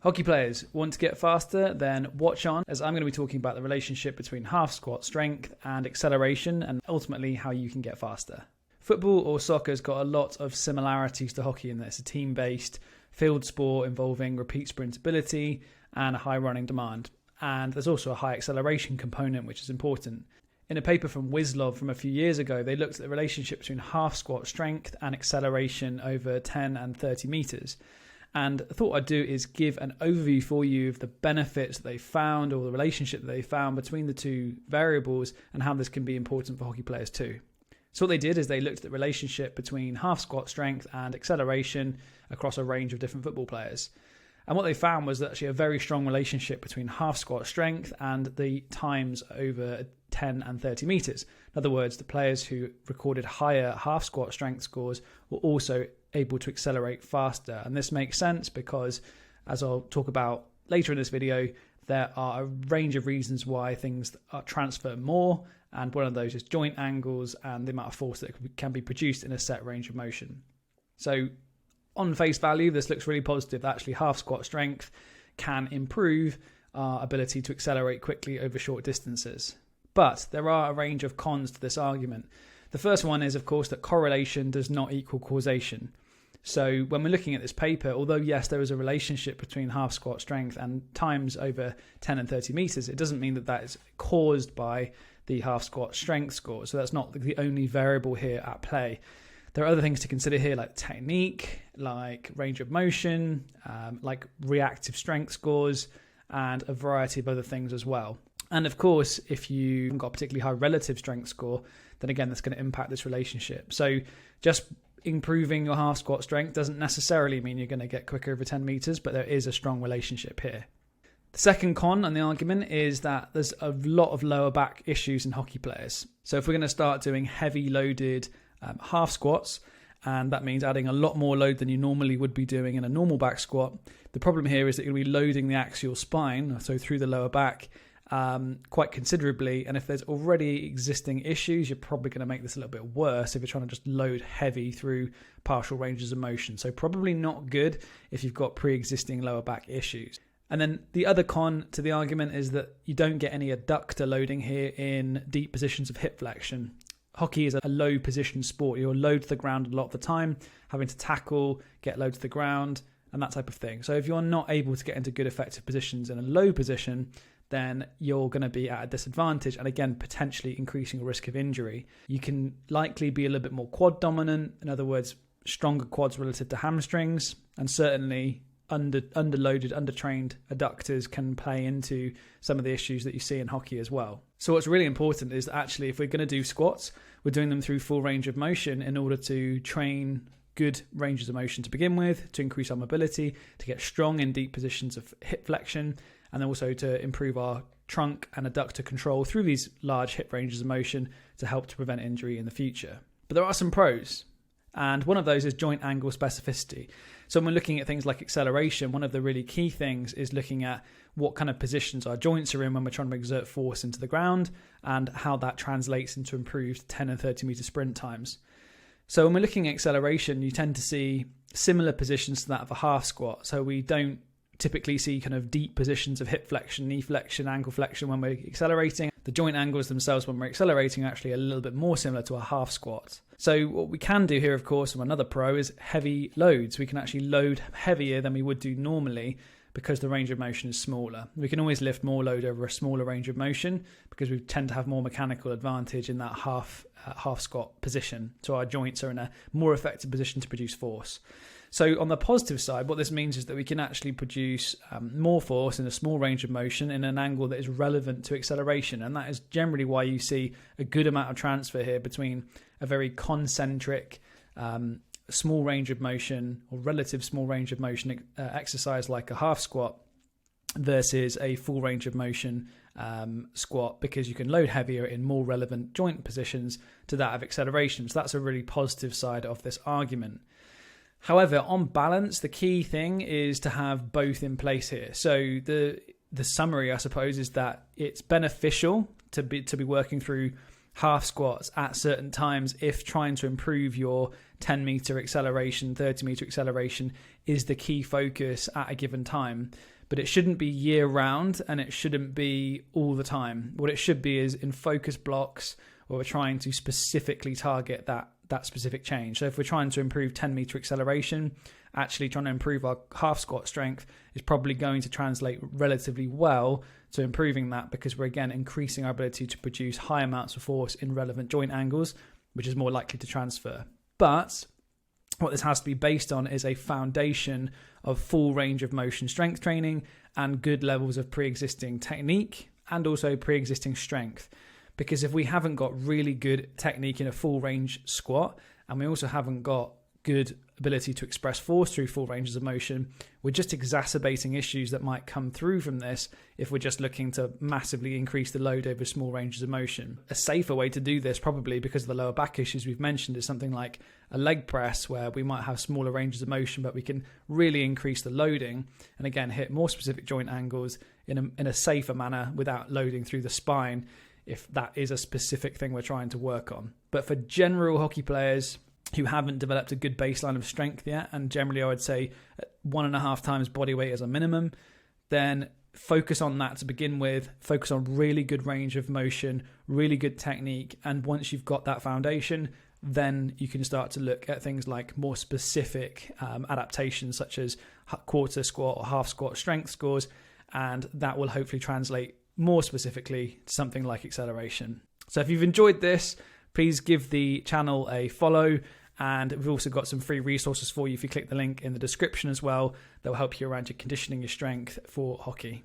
Hockey players want to get faster? Then watch on, as I'm going to be talking about the relationship between half squat strength and acceleration, and ultimately how you can get faster. Football or soccer has got a lot of similarities to hockey in that it's a team-based field sport involving repeat sprintability and a high running demand. And there's also a high acceleration component, which is important. In a paper from Wislov from a few years ago, they looked at the relationship between half squat strength and acceleration over 10 and 30 meters. And I thought I'd do is give an overview for you of the benefits that they found, or the relationship that they found between the two variables, and how this can be important for hockey players too. So what they did is they looked at the relationship between half squat strength and acceleration across a range of different football players. And what they found was actually a very strong relationship between half squat strength and the times over 10 and 30 meters. In other words, the players who recorded higher half squat strength scores were also able to accelerate faster. And this makes sense because, as I'll talk about later in this video, there are a range of reasons why things are transfer more, and one of those is joint angles and the amount of force that can be produced in a set range of motion. So on face value, this looks really positive. Actually, half squat strength can improve our ability to accelerate quickly over short distances. But there are a range of cons to this argument. The first one is, of course, that correlation does not equal causation. So when we're looking at this paper, although yes, there is a relationship between half squat strength and times over 10 and 30 meters, it doesn't mean that that is caused by the half squat strength score. So that's not the only variable here at play. There are other things to consider here, like technique, like range of motion, like reactive strength scores, and a variety of other things as well. And of course, if you haven't got a particularly high relative strength score, then again, that's going to impact this relationship. So just improving your half squat strength doesn't necessarily mean you're going to get quicker over 10 meters, but there is a strong relationship here. The second con on the argument is that there's a lot of lower back issues in hockey players. So if we're going to start doing heavy loaded half squats, and that means adding a lot more load than you normally would be doing in a normal back squat, the problem here is that you're going to be loading the axial spine, so through the lower back, quite considerably. And if there's already existing issues, you're probably going to make this a little bit worse if you're trying to just load heavy through partial ranges of motion. So probably not good if you've got pre-existing lower back issues. And then the other con to the argument is that you don't get any adductor loading here in deep positions of hip flexion. Hockey is a low position sport. You're low to the ground a lot of the time, having to tackle, get low to the ground, and that type of thing. So if you're not able to get into good effective positions in a low position, then you're going to be at a disadvantage, and again, potentially increasing the risk of injury. You can likely be a little bit more quad dominant, in other words, stronger quads relative to hamstrings, and certainly underloaded, undertrained adductors can play into some of the issues that you see in hockey as well. So what's really important is that actually, if we're going to do squats, we're doing them through full range of motion in order to train good ranges of motion to begin with, to increase our mobility, to get strong in deep positions of hip flexion, and also to improve our trunk and adductor control through these large hip ranges of motion to help to prevent injury in the future. But there are some pros, and one of those is joint angle specificity. So when we're looking at things like acceleration, one of the really key things is looking at what kind of positions our joints are in when we're trying to exert force into the ground, and how that translates into improved 10 and 30 meter sprint times. So when we're looking at acceleration, you tend to see similar positions to that of a half squat. So we don't typically see kind of deep positions of hip flexion, knee flexion, ankle flexion when we're accelerating. The joint angles themselves when we're accelerating are actually a little bit more similar to a half squat. So what we can do here, of course, and another pro, is heavy loads. We can actually load heavier than we would do normally because the range of motion is smaller. We can always lift more load over a smaller range of motion because we tend to have more mechanical advantage in that half squat position. So our joints are in a more effective position to produce force. So on the positive side, what this means is that we can actually produce more force in a small range of motion in an angle that is relevant to acceleration. And that is generally why you see a good amount of transfer here between a very concentric small range of motion or relative small range of motion exercise like a half squat versus a full range of motion squat, because you can load heavier in more relevant joint positions to that of acceleration. So that's a really positive side of this argument. However, on balance, the key thing is to have both in place here. So the summary, I suppose, is that it's beneficial to be working through half squats at certain times if trying to improve your 10 meter acceleration, 30 meter acceleration is the key focus at a given time. But it shouldn't be year round, and it shouldn't be all the time. What it should be is in focus blocks where we're trying to specifically target that specific change. So if we're trying to improve 10 meter acceleration, actually trying to improve our half squat strength is probably going to translate relatively well to improving that, because we're again increasing our ability to produce high amounts of force in relevant joint angles, which is more likely to transfer. But what this has to be based on is a foundation of full range of motion strength training and good levels of pre-existing technique and also pre-existing strength. Because if we haven't got really good technique in a full range squat, and we also haven't got good ability to express force through full ranges of motion, we're just exacerbating issues that might come through from this if we're just looking to massively increase the load over small ranges of motion. A safer way to do this, probably because of the lower back issues we've mentioned, is something like a leg press, where we might have smaller ranges of motion, but we can really increase the loading and again hit more specific joint angles in a safer manner without loading through the spine, if that is a specific thing we're trying to work on. But for general hockey players who haven't developed a good baseline of strength yet, and generally I would say 1.5 times body weight as a minimum, then focus on that to begin with. Focus on really good range of motion, really good technique, and once you've got that foundation, then you can start to look at things like more specific adaptations, such as quarter squat or half squat strength scores, and that will hopefully translate more specifically to something like acceleration. So if you've enjoyed this, please give the channel a follow, and we've also got some free resources for you if you click the link in the description as well that will help you around your conditioning, your strength for hockey.